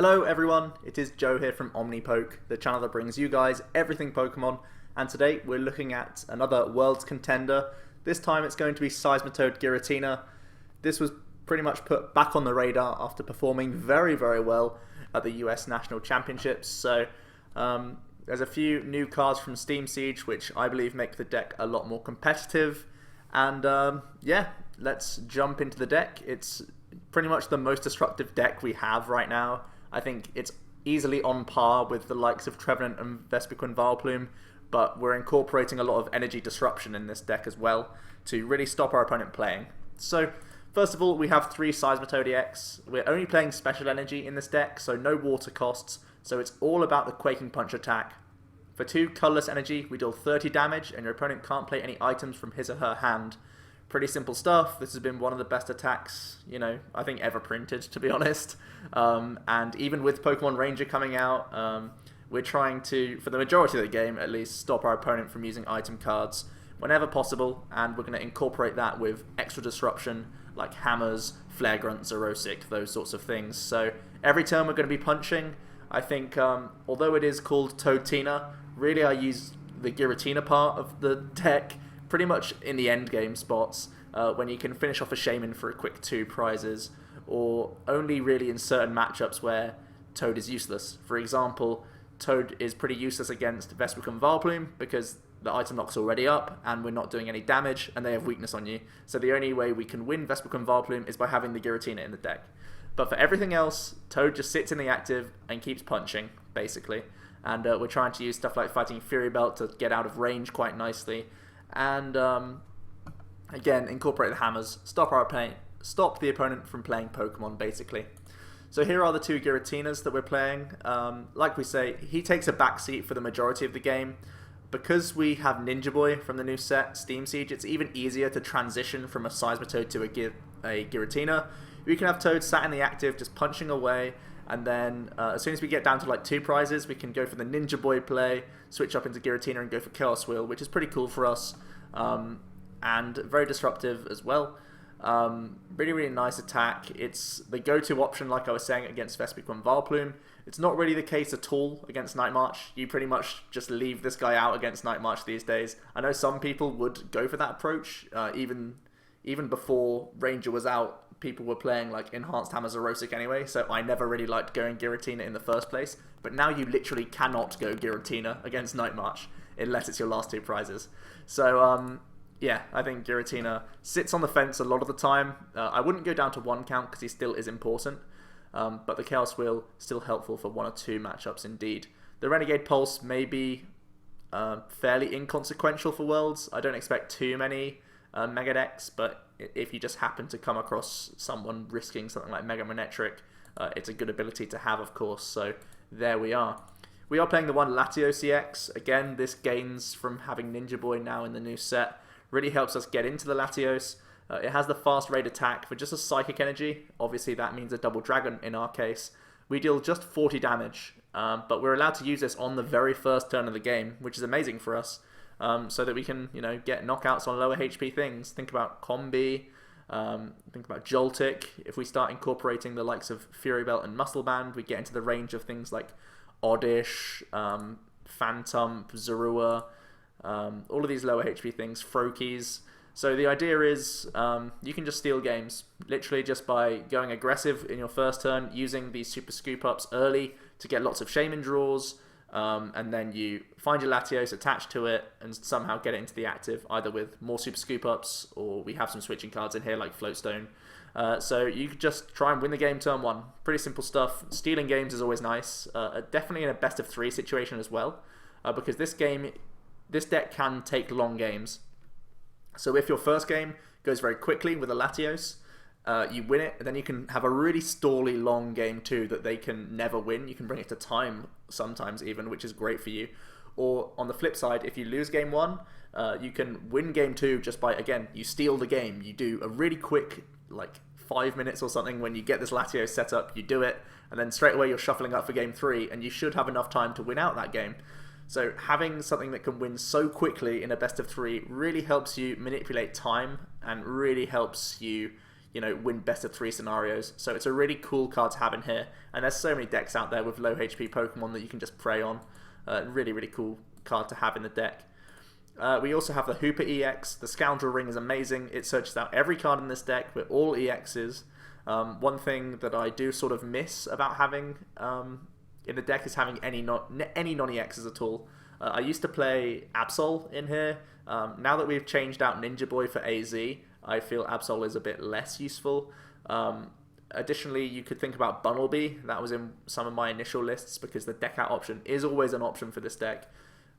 Hello everyone, it is Joe here from OmniPoke, the channel that brings you guys everything Pokemon, and today we're looking at another World's Contender. This time it's going to be Seismitoad Giratina. This was pretty much put back on the radar after performing very well at the US National Championships, so there's a few new cards from Steam Siege which I believe make the deck a lot more competitive, and yeah, let's jump into the deck. It's pretty much the most destructive deck we have right now. I think it's easily on par with the likes of Trevenant and Vespiquen Vileplume, but we're incorporating a lot of energy disruption in this deck as well to really stop our opponent playing. So first of all, we have 3 Seismitoad EX. We're only playing special energy in this deck, so no water costs, so it's all about the Quaking Punch attack. For 2 colorless energy, we deal 30 damage, and your opponent can't play any items from his or her hand. Pretty simple stuff. This has been one of the best attacks, I think ever printed, to be honest. And even with Pokemon Ranger coming out, we're trying to, for the majority of the game at least, stop our opponent from using item cards whenever possible, and we're going to incorporate that with extra disruption like hammers, flare grunt, Xerosic, those sorts of things. So every turn we're going to be punching. I think, although it is called Toadtina, really I use the Giratina part of the deck pretty much in the end game spots, when you can finish off a Shaymin for a quick 2 prizes, or only really in certain matchups where Toad is useless. For example, Toad is pretty useless against Vespiquen Vileplume because the item lock's already up and we're not doing any damage and they have weakness on you. So the only way we can win Vespiquen Vileplume is by having the Giratina in the deck. But for everything else, Toad just sits in the active and keeps punching, basically. And we're trying to use stuff like Fighting Fury Belt to get out of range quite nicely. And again, incorporate the hammers, stop the opponent from playing Pokemon, basically. So here are the 2 Giratinas that we're playing. Like we say, he takes a backseat for the majority of the game. Because we have Ninja Boy from the new set, Steam Siege, it's even easier to transition from a Seismitoad to a Giratina. We can have Toad sat in the active, just punching away, and then as soon as we get down to like 2 prizes, we can go for the Ninja Boy play, switch up into Giratina and go for Chaos Wheel, which is pretty cool for us, and very disruptive as well. Really nice attack. It's the go-to option, like I was saying, against Vespiquen Vileplume. It's not really the case at all against Night March. You pretty much just leave this guy out against Night March these days. I know some people would go for that approach, even before Ranger was out. People were playing like Enhanced Hammer Xerosic anyway, so I never really liked going Giratina in the first place. But now you literally cannot go Giratina against Night March unless it's your last 2 prizes. So yeah, I think Giratina sits on the fence a lot of the time. I wouldn't go down to 1 count because he still is important, but the Chaos Wheel still helpful for 1 or 2 matchups indeed. The Renegade Pulse may be fairly inconsequential for Worlds. I don't expect too many Mega decks, but if you just happen to come across someone risking something like Mega Manectric, it's a good ability to have, of course. So there we are. We are playing the one Latios EX. Again, this gains from having Ninja Boy now in the new set. Really helps us get into the Latios. It has the fast raid attack for just a Psychic Energy. Obviously that means a Double Dragon in our case. We deal just 40 damage, but we're allowed to use this on the very first turn of the game, which is amazing for us. So that we can, get knockouts on lower HP things. Think about Combi, think about Joltik. If we start incorporating the likes of Fury Belt and Muscle Band, we get into the range of things like Oddish, Phantom, Zorua, all of these lower HP things, Froakies. So the idea is you can just steal games, literally just by going aggressive in your first turn, using these super scoop ups early to get lots of Shaymin draws, and then you find your Latios, attach to it, and somehow get it into the active, either with more super scoop ups, or we have some switching cards in here like Floatstone. So you could just try and win the game turn 1. Pretty simple stuff. Stealing games is always nice, definitely in a best of 3 situation as well, because this deck can take long games. So if your first game goes very quickly with a Latios, you win it, and then you can have a really stally long game 2 that they can never win. You can bring it to time sometimes even, which is great for you. Or on the flip side, if you lose game 1, you can win game 2 just by, again, you steal the game. You do a really quick, like 5 minutes or something when you get this Latios set up, you do it, and then straight away you're shuffling up for game 3, and you should have enough time to win out that game. So having something that can win so quickly in a best of 3 really helps you manipulate time and really helps you you know, win best of 3 scenarios. So it's a really cool card to have in here. And there's so many decks out there with low HP Pokemon that you can just prey on. Really, really cool card to have in the deck. We also have the Hoopa EX. The Scoundrel Ring is amazing. It searches out every card in this deck with all EXs. One thing that I do sort of miss about having in the deck is having any non-EXs at all. I used to play Absol in here. Now that we've changed out Ninja Boy for AZ, I feel Absol is a bit less useful. Additionally, you could think about Bunnelby. That was in some of my initial lists because the deck out option is always an option for this deck.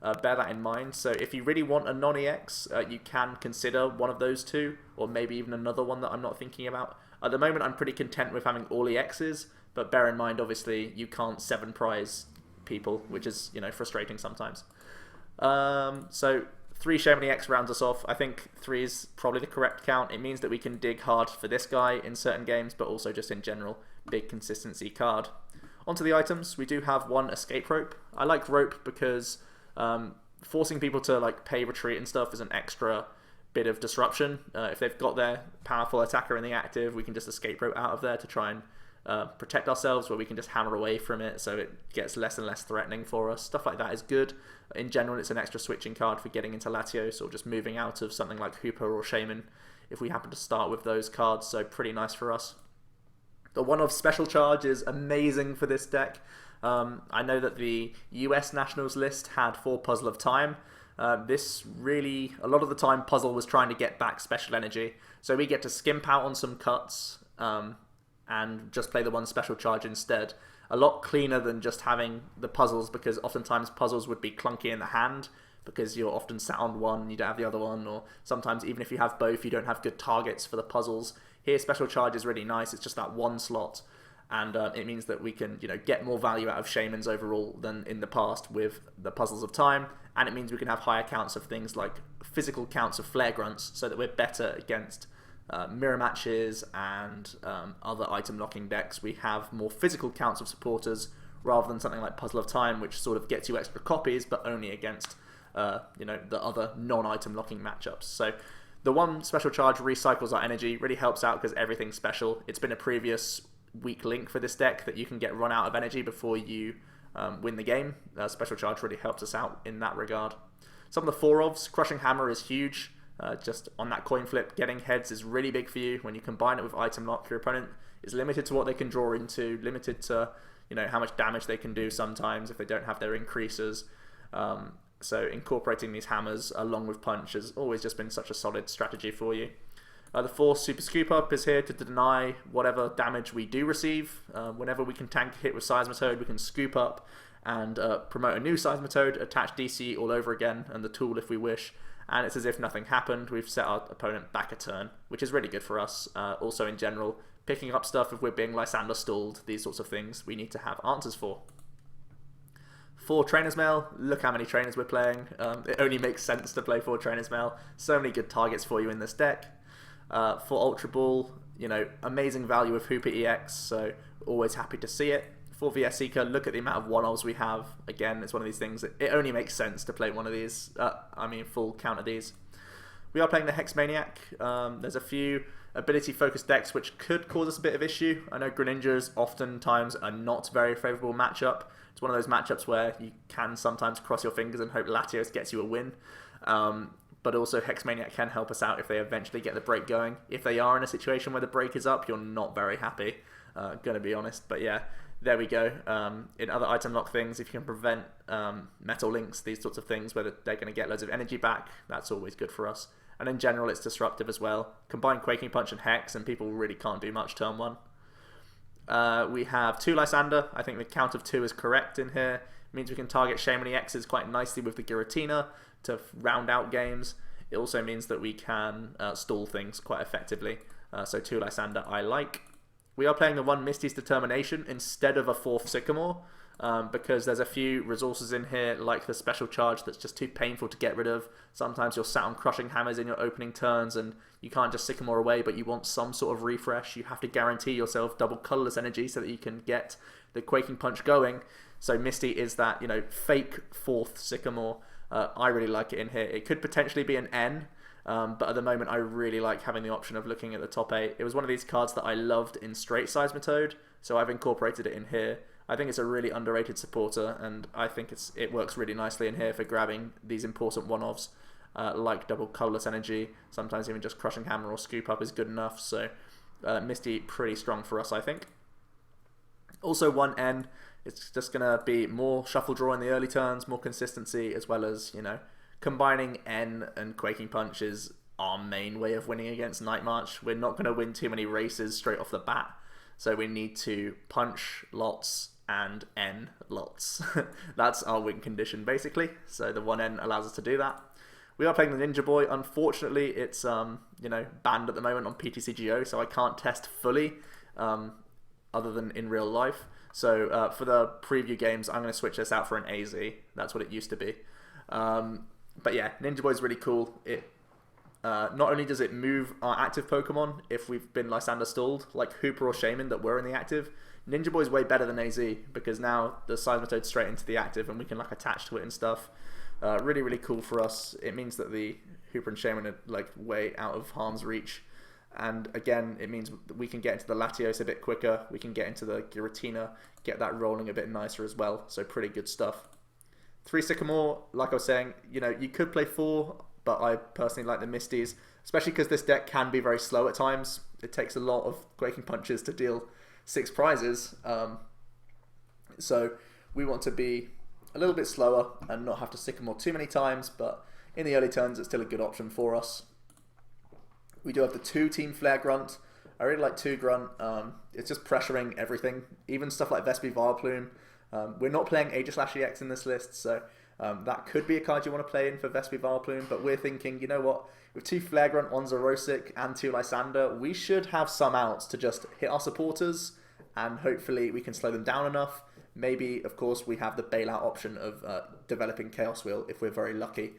Bear that in mind. So if you really want a non-EX, you can consider one of those two, or maybe even another one that I'm not thinking about. At the moment, I'm pretty content with having all EXs, but bear in mind, obviously, you can't 7 prize people, which is, you know, frustrating sometimes. So 3 Shaymin EX rounds us off. I think 3 is probably the correct count. It means that we can dig hard for this guy in certain games, but also just in general, big consistency card. Onto the items, we do have 1 Escape Rope. I like Rope because forcing people to like pay retreat and stuff is an extra bit of disruption. If they've got their powerful attacker in the active, we can just Escape Rope out of there to try and protect ourselves, where we can just hammer away from it so it gets less and less threatening for us. Stuff like that is good. In general, it's an extra switching card for getting into Latios or just moving out of something like Hoopa or Shaymin if we happen to start with those cards, so pretty nice for us. The one-off Special Charge is amazing for this deck. I know that the US Nationals list had 4 Puzzle of Time. This really, a lot of the time, Puzzle was trying to get back Special Energy, so we get to skimp out on some cuts and just play the 1 Special Charge instead. A lot cleaner than just having the puzzles, because oftentimes puzzles would be clunky in the hand because you're often sat on one and you don't have the other one, or sometimes even if you have both, you don't have good targets for the puzzles. Here, Special Charge is really nice. It's just that 1 slot, and it means that we can, you know, get more value out of Shaymins overall than in the past with the Puzzles of Time, and it means we can have higher counts of things like physical counts of Flare Grunts, so that we're better against mirror matches and other item locking decks. We have more physical counts of supporters rather than something like Puzzle of Time, which sort of gets you extra copies, but only against you know, the other non-item locking matchups. So the 1 Special Charge recycles our energy, really helps out because everything's special. It's been a previous weak link for this deck that you can get run out of energy before you win the game. Special Charge really helps us out in that regard. Some of the 4-ofs, Crushing Hammer is huge. Just on that coin flip, getting heads is really big for you. When you combine it with item lock, your opponent is limited to what they can draw into, limited to, you know, how much damage they can do sometimes if they don't have their increases. So incorporating these hammers along with punch has always just been such a solid strategy for you. The 4 Super Scoop Up is here to deny whatever damage we do receive. Whenever we can tank a hit with Seismitoad, we can scoop up and promote a new Seismitoad, attach DC all over again, and the tool if we wish. And it's as if nothing happened. We've set our opponent back a turn, which is really good for us. Also in general, picking up stuff if we're being Lysandre stalled, these sorts of things we need to have answers for. 4 Trainer's Mail, look how many trainers we're playing. It only makes sense to play 4 Trainer's Mail. So many good targets for you in this deck. 4 Ultra Ball, you know, amazing value with Hoopa EX, so always happy to see it. 4 VS Seeker, look at the amount of 1-ofs we have. Again, it's one of these things that it only makes sense to play one of these, full count of these. We are playing the Hex Maniac. There's a few ability-focused decks which could cause us a bit of issue. I know Greninjas oftentimes are not very favourable matchup. It's one of those matchups where you can sometimes cross your fingers and hope Latios gets you a win. But also Hex Maniac can help us out if they eventually get the break going. If they are in a situation where the break is up, you're not very happy, gonna be honest. But yeah, there we go. In other item lock things, if you can prevent metal links, these sorts of things, where they're going to get loads of energy back, that's always good for us. And in general, it's disruptive as well. Combine Quaking Punch and Hex, and people really can't do much turn 1. We have 2 Lysandre. I think the count of 2 is correct in here. It means we can target Shaymin EXs quite nicely with the Giratina to round out games. It also means that we can stall things quite effectively. So 2 Lysandre I like. We are playing the 1 Mistys Determination instead of a 4th Sycamore, because there's a few resources in here, like the Special Charge, that's just too painful to get rid of. Sometimes you're sat on Crushing Hammers in your opening turns, and you can't just Sycamore away, but you want some sort of refresh. You have to guarantee yourself double colourless energy so that you can get the Quaking Punch going. So Misty is that, you know, fake 4th Sycamore. I really like it in here. It could potentially be an N. But at the moment, I really like having the option of looking at the top 8. It was one of these cards that I loved in straight Seismitoad, so I've incorporated it in here. I think it's a really underrated supporter, and I think it works really nicely in here for grabbing these important one-offs, like double colourless energy. Sometimes even just crushing hammer or scoop up is good enough. So Misty pretty strong for us, I think. Also 1N, it's just going to be more shuffle draw in the early turns, more consistency, as well as, you know, combining N and Quaking Punch is our main way of winning against Night March. We're not going to win too many races straight off the bat, so we need to punch lots and N lots. That's our win condition, basically. So the 1N allows us to do that. We are playing the Ninja Boy. Unfortunately, it's you know, banned at the moment on PTCGO, so I can't test fully other than in real life. So for the preview games, I'm going to switch this out for an AZ. That's what it used to be. But yeah, Ninja Boy is really cool. It not only does it move our active Pokemon if we've been Lysandre stalled, like Hoopa or Shaymin that were in the active, Ninja Boy is way better than AZ because now the Seismitoad's straight into the active and we can like attach to it and stuff. Really, really cool for us. It means that the Hoopa and Shaymin are like way out of harm's reach. And again, it means that we can get into the Latios a bit quicker. We can get into the Giratina, get that rolling a bit nicer as well. So pretty good stuff. 3 Sycamore, like I was saying, you know, you could play 4, but I personally like the Mistys, especially because this deck can be very slow at times. It takes a lot of Quaking Punches to deal 6 prizes. So we want to be a little bit slower and not have to Sycamore too many times, but in the early turns, it's still a good option for us. We do have the 2 Team Flare Grunt. I really like 2 Grunt. It's just pressuring everything, even stuff like Vespi Vileplume. We're not playing Latios EX in this list, so that could be a card you want to play in for Vespi Vileplume, but we're thinking, you know what, with 2 Flare Grunt, 1 Xerosic, and 2 Lysandre, we should have some outs to just hit our supporters, and hopefully we can slow them down enough. Maybe, of course, we have the bailout option of developing Chaos Wheel if we're very lucky.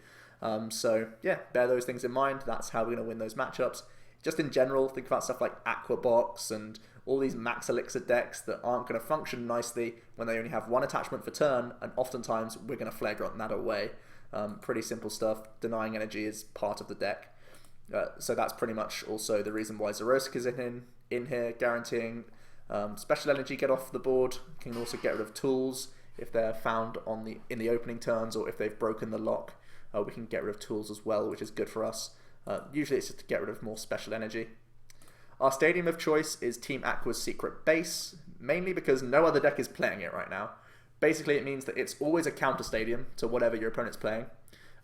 So yeah, bear those things in mind. That's how we're going to win those matchups. Just in general, think about stuff like Aqua Box and all these max elixir decks that aren't going to function nicely when they only have 1 attachment for turn, and oftentimes we're going to Flare Grunt that away. Pretty simple stuff. Denying energy is part of the deck. So that's pretty much also the reason why Xerosic is in here, guaranteeing special energy get off the board. Can also get rid of tools if they're found in the opening turns, or if they've broken the lock. We can get rid of tools as well, which is good for us. Usually it's just to get rid of more special energy. Our stadium of choice is Team Aqua's Secret Base, mainly because no other deck is playing it right now. Basically it means that it's always a counter stadium to whatever your opponent's playing.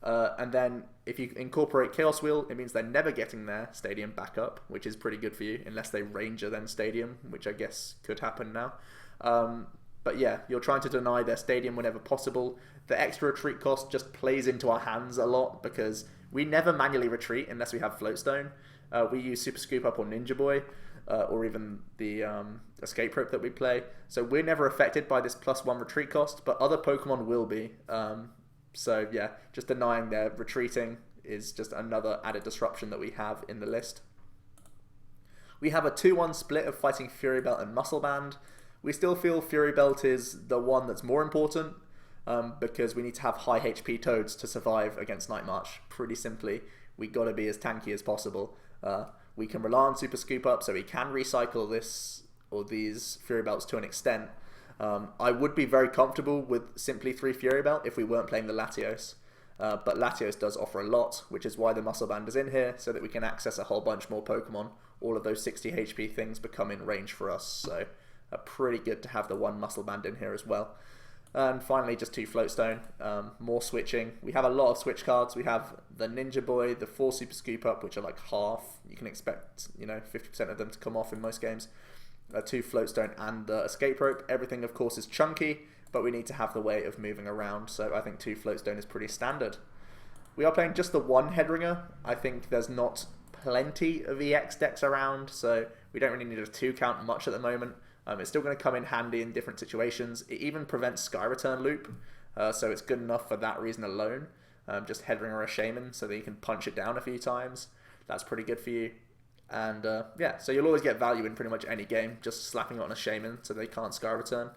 And then if you incorporate Chaos Wheel, it means they're never getting their stadium back up, which is pretty good for you, unless they Ranger then stadium, which I guess could happen now. But yeah, you're trying to deny their stadium whenever possible. The extra retreat cost just plays into our hands a lot because we never manually retreat unless we have Floatstone. We use Super Scoop Up or Ninja Boy, or even the Escape Rope that we play. So we're never affected by this +1 retreat cost, but other Pokemon will be. So yeah, just denying their retreating is just another added disruption that we have in the list. We have a 2-1 split of fighting Fury Belt and Muscle Band. We still feel Fury Belt is the one that's more important because we need to have high HP Toads to survive against Night March. Pretty simply, we got to be as tanky as possible. We can rely on Super Scoop Up, so we can recycle this or these Fury Belts to an extent. I would be very comfortable with simply 3 Fury Belt if we weren't playing the Latios. But Latios does offer a lot, which is why the Muscle Band is in here, so that we can access a whole bunch more Pokemon. All of those 60 HP things become in range for us, so pretty good to have the 1 Muscle Band in here as well. And finally, just 2 Floatstone, more switching. We have a lot of switch cards. We have the Ninja Boy, the 4 Super Scoop Up, which are like half. You can expect, you know, 50% of them to come off in most games. 2 Floatstone and the Escape Rope. Everything, of course, is chunky, but we need to have the way of moving around, so I think 2 Floatstone is pretty standard. We are playing just the 1 Headringer. I think there's not plenty of EX decks around, so we don't really need a 2 count much at the moment. It's still going to come in handy in different situations. It even prevents Sky Return Loop, so it's good enough for that reason alone. Just Headringer or a Shaymin, so that you can punch it down a few times. That's pretty good for you. And yeah, so you'll always get value in pretty much any game, just slapping it on a Shaymin so they can't Sky Return.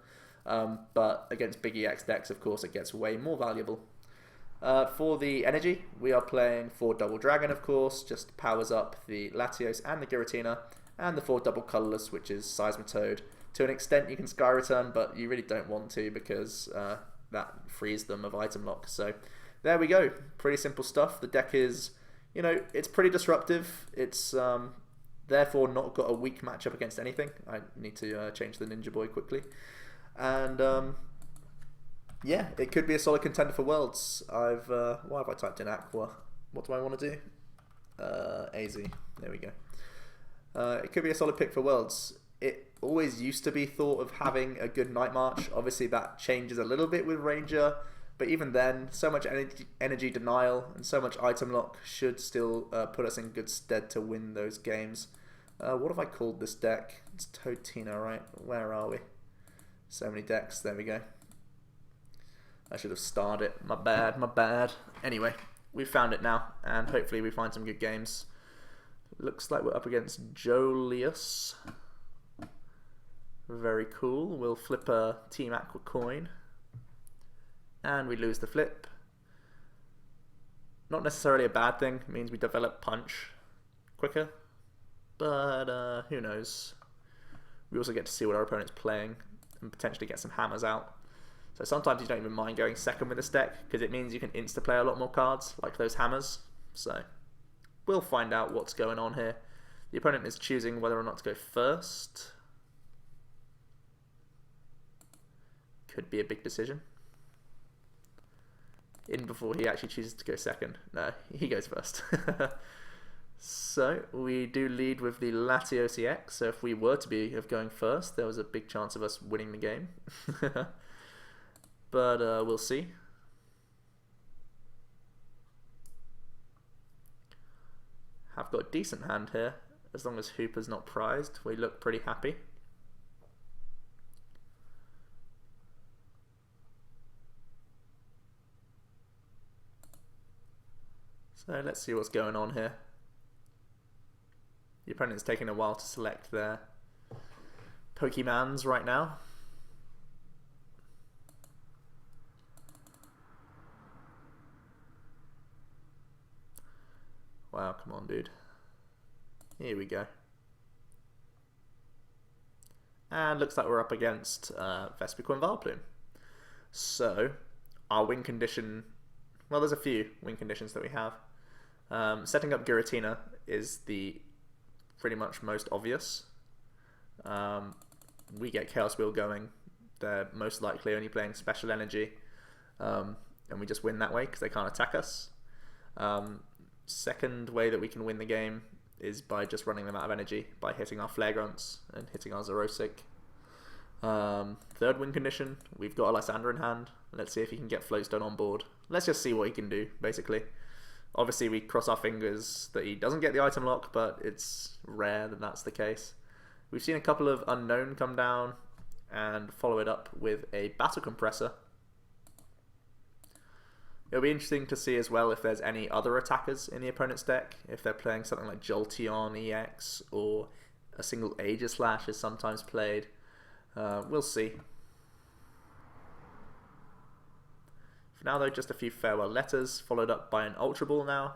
But against big EX decks, of course, it gets way more valuable. For the energy, we are playing 4 Double Dragon, of course, just powers up the Latios and the Giratina, and the 4 Double Colourless, which is Seismitoad. To an extent, you can Sky Return, but you really don't want to because that frees them of item lock. So there we go. Pretty simple stuff. The deck is, you know, it's pretty disruptive. It's therefore not got a weak matchup against anything. I need to change the Ninja Boy quickly. And yeah, it could be a solid contender for Worlds. Why have I typed in Aqua? What do I want to do? AZ. There we go. It could be a solid pick for Worlds. It always used to be thought of having a good Night March. Obviously that changes a little bit with Ranger, but even then, so much energy denial and so much item lock should still put us in good stead to win those games. What have I called this deck? It's Totina, right? Where are we? So many decks. There we go. I should have starred it. My bad, my bad. Anyway, we found it now, and hopefully we find some good games. Looks like we're up against Julius. Very cool. We'll flip a Team Aqua coin. And we lose the flip. Not necessarily a bad thing. It means we develop punch quicker. But who knows. We also get to see what our opponent's playing and potentially get some hammers out. So sometimes you don't even mind going second with this deck because it means you can insta-play a lot more cards, like those hammers. So we'll find out what's going on here. The opponent is choosing whether or not to go first. Could be a big decision. In before he actually chooses to go second. No, he goes first. So we do lead with the Latios EX. So if we were to be going first, there was a big chance of us winning the game. But we'll see. Have got a decent hand here. As long as Hoopa's not prized, we look pretty happy. So let's see what's going on here. The opponent's taking a while to select their Pokemons right now. Wow, come on, dude. Here we go. And looks like we're up against Vespiquen and Vileplume. So, our win condition... Well, there's a few win conditions that we have. Setting up Giratina is the pretty much most obvious. We get Chaos Wheel going. They're most likely only playing Special Energy. And we just win that way because they can't attack us. Second way that we can win the game is by just running them out of energy, by hitting our Flare Grunts and hitting our Xerosic. Third win condition, we've got a Lysandre in hand. Let's see if he can get Floatstone on board. Let's just see what he can do, basically. Obviously, we cross our fingers that he doesn't get the item lock, but it's rare that that's the case. We've seen a couple of Unknown come down and follow it up with a Battle Compressor. It'll be interesting to see as well if there's any other attackers in the opponent's deck. If they're playing something like Jolteon EX or a single Aegislash is sometimes played. We'll see. For now though, just a few farewell letters, followed up by an Ultra Ball now.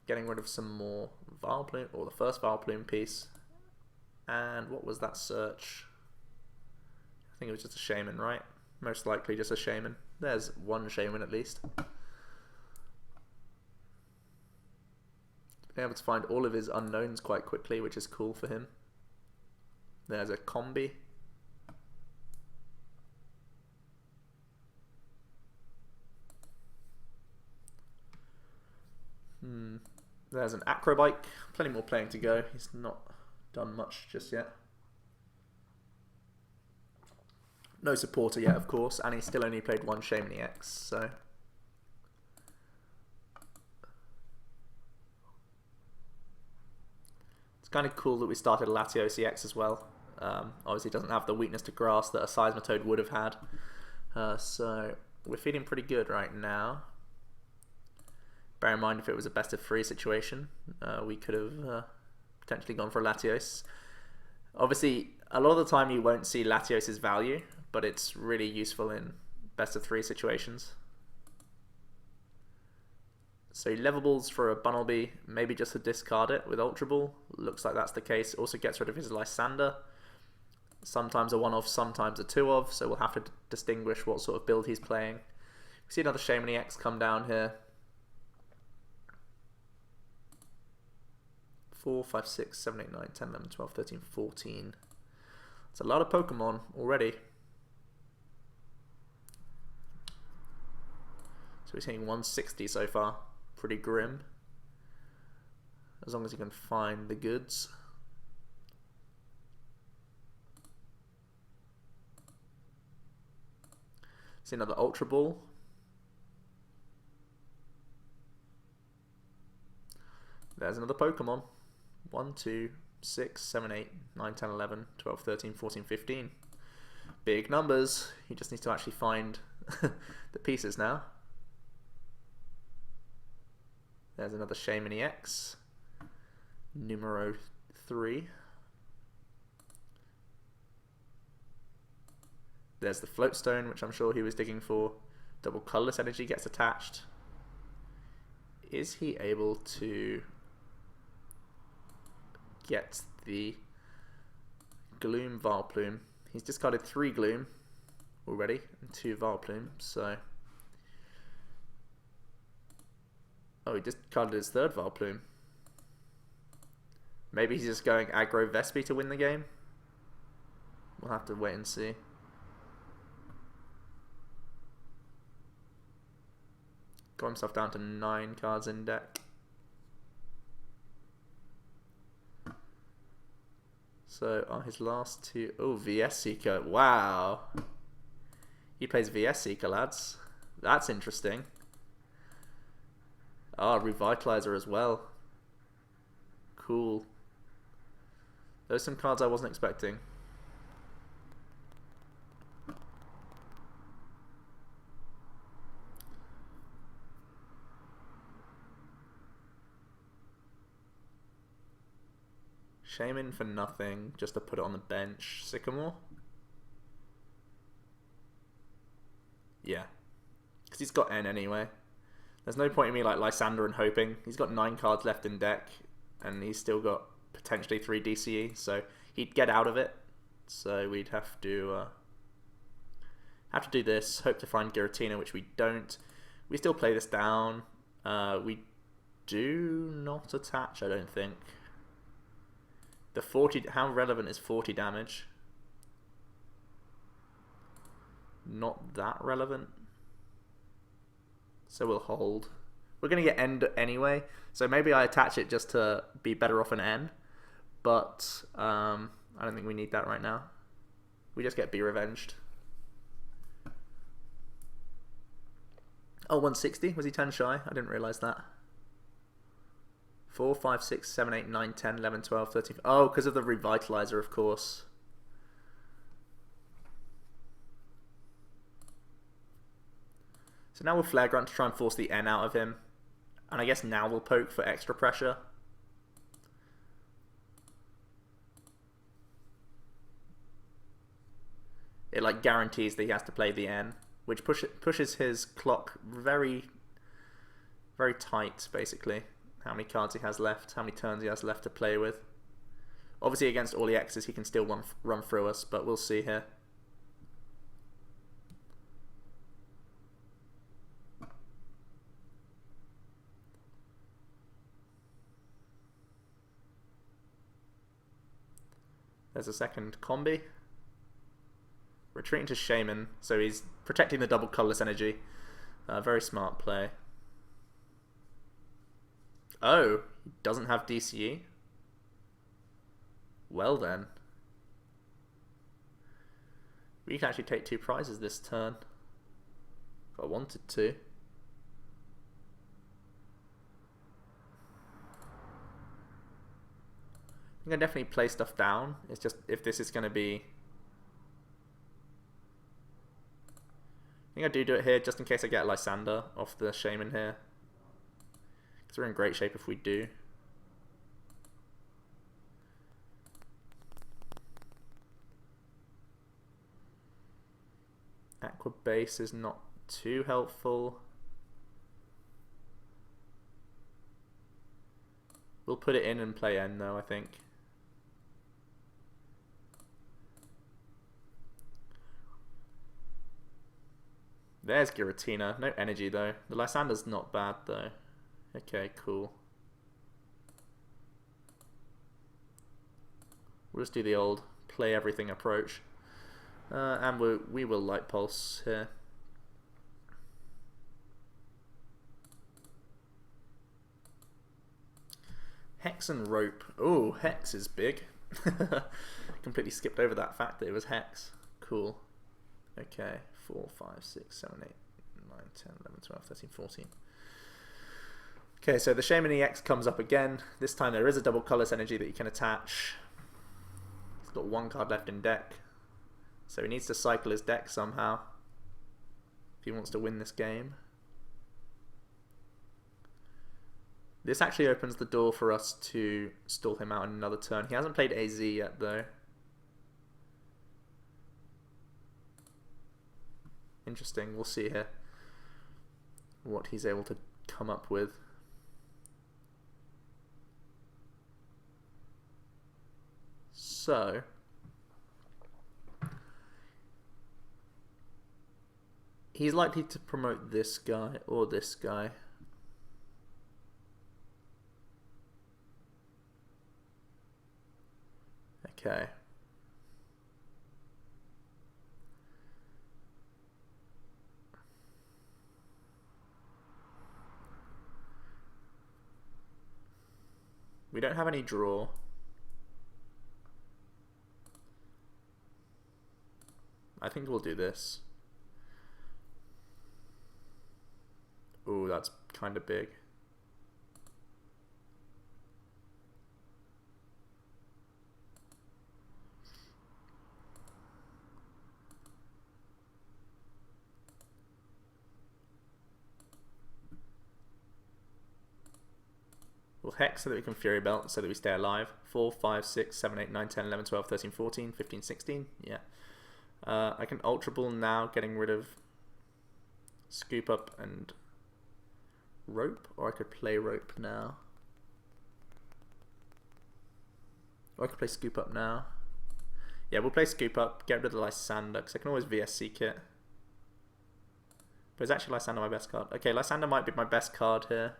Getting rid of some more Vileplume, or the first Vileplume piece. And what was that search? I think it was just a Shaymin, right? Most likely just a Shaymin. There's one Shaymin at least. Been able to find all of his unknowns quite quickly, which is cool for him. There's a Combi. There's an Acrobike. Plenty more playing to go. He's not done much just yet. No supporter yet, of course, and he's still only played one Shaymin EX, so... It's kind of cool that we started Latios EX as well. Obviously doesn't have the weakness to grass that a Seismitoad would have had. So we're feeling pretty good right now. Bear in mind if it was a best of 3 situation, we could have potentially gone for a Latios. Obviously, a lot of the time you won't see Latios' value, but it's really useful in best of 3 situations. So levables for a Bunnelby, maybe just to discard it with Ultra Ball. Looks like that's the case. Also gets rid of his Lysandre. Sometimes a 1-off, sometimes a 2-off, so we'll have to distinguish what sort of build he's playing. We see another Shaymin EX come down here. 4, 5, 6, 7, 8, 9, 10, 11, 12, 13, 14. It's a lot of Pokemon already. So he's hitting 160 so far. Pretty grim. As long as he can find the goods. See another Ultra Ball. There's another Pokemon. 1, 2, 6, 7, 8, 9, 10, 11, 12, 13, 14, 15. Big numbers. He just needs to actually find the pieces now. There's another Shaymin EX. Numero 3. There's the Floatstone, which I'm sure he was digging for. Double Colorless Energy gets attached. Is he able to get the Gloom Vileplume? He's discarded 3 Gloom already and 2 Vileplume, so... Oh, he discarded his 3rd Vileplume. Maybe he's just going aggro Vespi to win the game? We'll have to wait and see. Got himself down to 9 cards in deck. So, his last 2... Oh, VS Seeker. Wow. He plays VS Seeker, lads. That's interesting. Revitalizer as well. Cool. Those are some cards I wasn't expecting. Shaymin for nothing, just to put it on the bench. Sycamore? Yeah. Because he's got N anyway. There's no point in me like Lysandre and hoping. He's got 9 cards left in deck, and he's still got potentially 3 DCE, so he'd get out of it. So we'd have to do this. Hope to find Giratina, which we don't. We still play this down. We do not attach, I don't think. The 40. How relevant is 40 damage? Not that relevant. So we'll hold. We're going to get End anyway, so maybe I attach it just to be better off an N. But I don't think we need that right now. We just get Be Revenged. Oh, 160? Was he 10 shy? I didn't realise that. 4, 5, 6, 7, 8, 9, 10, 11, 12, 13... Oh, because of the Revitalizer, of course. So now we'll Flare Grunt to try and force the N out of him. And I guess now we'll poke for extra pressure. It like guarantees that he has to play the N, which pushes his clock very, very tight, basically. How many cards he has left, how many turns he has left to play with. Obviously against all EXs he can still run through us, but we'll see here. There's a second combi. Retreating to Shaymin, so he's protecting the double colorless energy. Very smart play. Oh, he doesn't have DCE? Well then. We can actually take 2 prizes this turn. If I wanted to. I think I definitely play stuff down. It's just if this is going to be... I think I do it here just in case I get Lysandre off the Shaymin here. Because we're in great shape if we do. Aqua base is not too helpful. We'll put it in and play end though, I think. There's Giratina. No energy though. The Lysandre's not bad though. Okay, cool. We'll just do the old play everything approach. And we will Light Pulse here. Hex and Rope. Oh, Hex is big. Completely skipped over that fact that it was Hex. Cool. Okay, 4, 5, 6, 7, 8, 9, 10, 11, 12, 13, 14. Okay, so the Shaymin EX comes up again. This time there is a double Colorless Energy that you can attach. He's got one card left in deck. So he needs to cycle his deck somehow if he wants to win this game. This actually opens the door for us to stall him out in another turn. He hasn't played AZ yet though. Interesting, we'll see here what he's able to come up with. So he's likely to promote this guy or this guy. Okay. We don't have any draw. I think we'll do this. Ooh, that's kind of big. We'll Hex so that we can Fury Belt so that we stay alive. 4, 5, 6, 7, 8, 9, 10, 11, 12, 13, 14, 15, 16. Yeah. I can Ultra Ball now, getting rid of Scoop Up and Rope, or I could play Rope now. Or I could play Scoop Up now. Yeah, we'll play Scoop Up, get rid of the Lysandre, because I can always VSC kit. But is actually Lysandre my best card? Okay, Lysandre might be my best card here.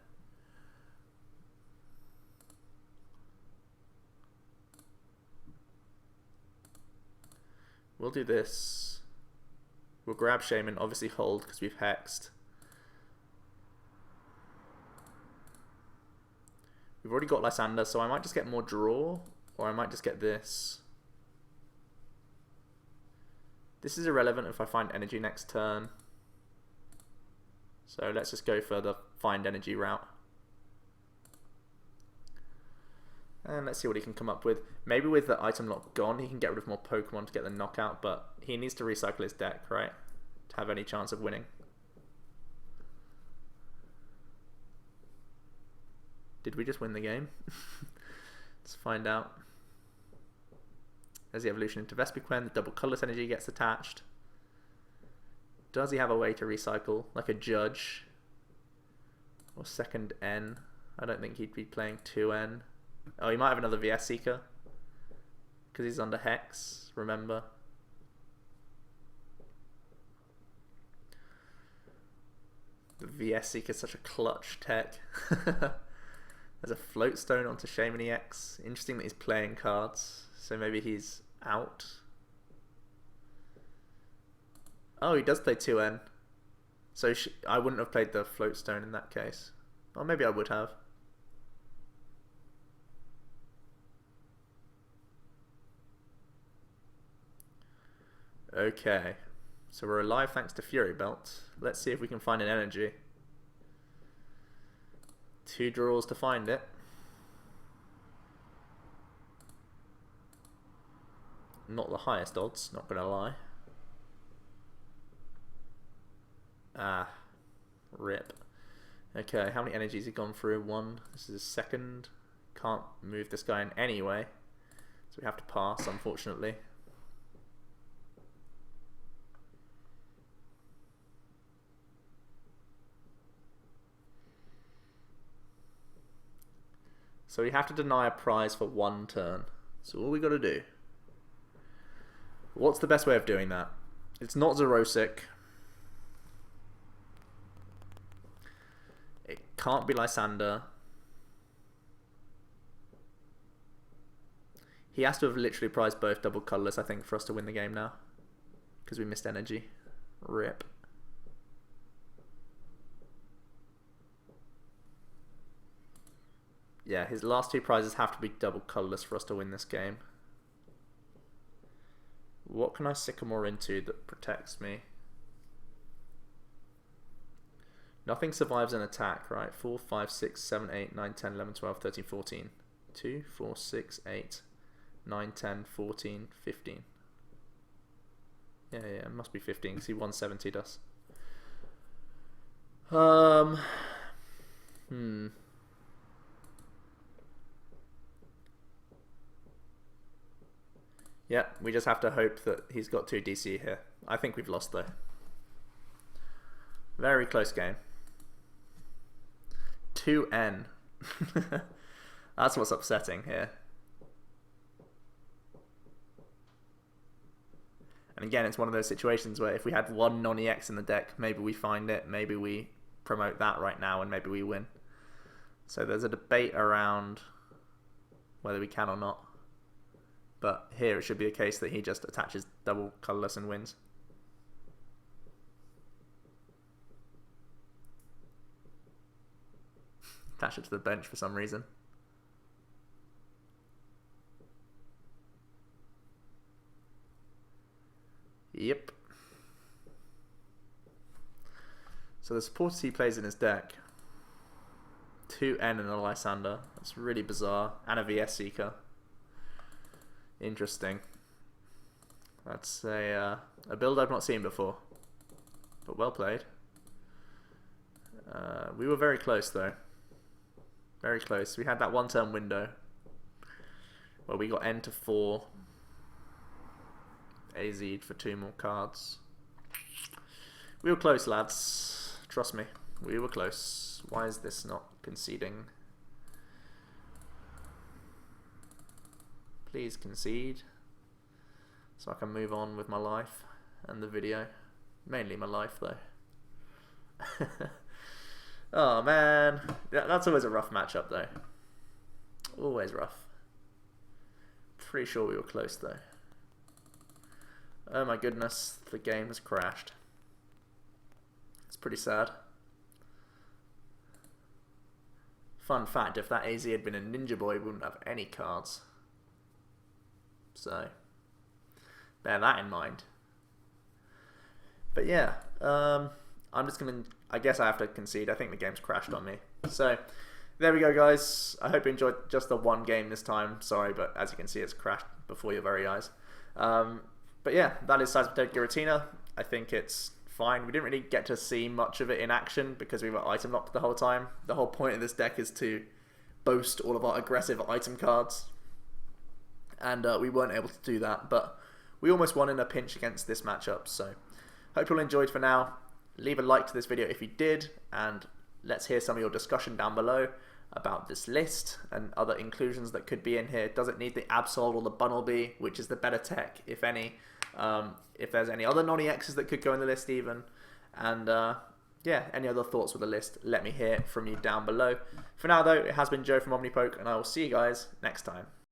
We'll do this. We'll grab Shaymin, obviously hold because we've hexed. We've already got Lysandre, so I might just get more draw, or I might just get this. This is irrelevant if I find energy next turn. So let's just go for the find energy route. And let's see what he can come up with. Maybe with the item lock gone, he can get rid of more Pokemon to get the knockout, but he needs to recycle his deck, right? To have any chance of winning. Did we just win the game? Let's find out. There's the evolution into Vespiquen. The double Colorless Energy gets attached. Does he have a way to recycle? Like a Judge? Or second N? I don't think he'd be playing 2N. Oh, he might have another VS Seeker. Because he's under Hex, remember. The VS Seeker is such a clutch tech. There's a Float Stone onto Shaymin EX. Interesting that he's playing cards. So maybe he's out. Oh, he does play 2N. So I wouldn't have played the Float Stone in that case. Or maybe I would have. Okay, so we're alive thanks to Fury Belt. Let's see if we can find an energy. 2 draws to find it. Not the highest odds, not gonna lie. Ah, rip. Okay, how many energies have gone through? 1. This is his second. Can't move this guy in any way, so we have to pass, unfortunately. So we have to deny a prize for 1 turn. So all we got to do. What's the best way of doing that? It's not Xerosic. It can't be Lysandre. He has to have literally prized both double colourless, I think, for us to win the game now. Because we missed energy. Rip. Yeah, his last 2 prizes have to be double colourless for us to win this game. What can I Sycamore into that protects me? Nothing survives an attack, right? 4, 5, 6, 7, 8, 9, 10, 11, 12, 13, 14. 2, 4, 6, 8, 9, 10, 14, 15. Yeah, it must be 15 because he 170 us. Yeah, we just have to hope that he's got 2 DC here. I think we've lost though. Very close game. 2N. That's what's upsetting here. And again, it's one of those situations where if we had 1 non-EX in the deck, maybe we find it, maybe we promote that right now, and maybe we win. So there's a debate around whether we can or not. But here it should be a case that he just attaches double colourless and wins. Attach it to the bench for some reason. Yep. So the supporters he plays in his deck. 2N and a Lysandre. That's really bizarre. And a VS Seeker. Interesting. That's a build I've not seen before. But well played. We were very close though. Very close. We had that 1 turn window where we got N to 4. AZ'd for 2 more cards. We were close, lads. Trust me. We were close. Why is this not conceding? Please concede. So I can move on with my life and the video. Mainly my life though. Oh man. That's always a rough matchup though. Always rough. Pretty sure we were close though. Oh my goodness, the game has crashed. It's pretty sad. Fun fact, if that AZ had been a Ninja Boy, we wouldn't have any cards. So, bear that in mind. But yeah, I'm just going to, I guess I have to concede. I think the game's crashed on me. So, there we go guys. I hope you enjoyed just the 1 game this time. Sorry, but as you can see, it's crashed before your very eyes. But yeah, that is Seismitoad Giratina. I think it's fine. We didn't really get to see much of it in action because we were item locked the whole time. The whole point of this deck is to boast all of our aggressive item cards. And we weren't able to do that, but we almost won in a pinch against this matchup. So, hope you all enjoyed for now. Leave a like to this video if you did, and let's hear some of your discussion down below about this list and other inclusions that could be in here. Does it need the Absol or the Bunnelby, which is the better tech, if any? If there's any other non-EXs that could go in the list even. And yeah, any other thoughts with the list, let me hear from you down below. For now though, it has been Joe from OmniPoke, and I will see you guys next time.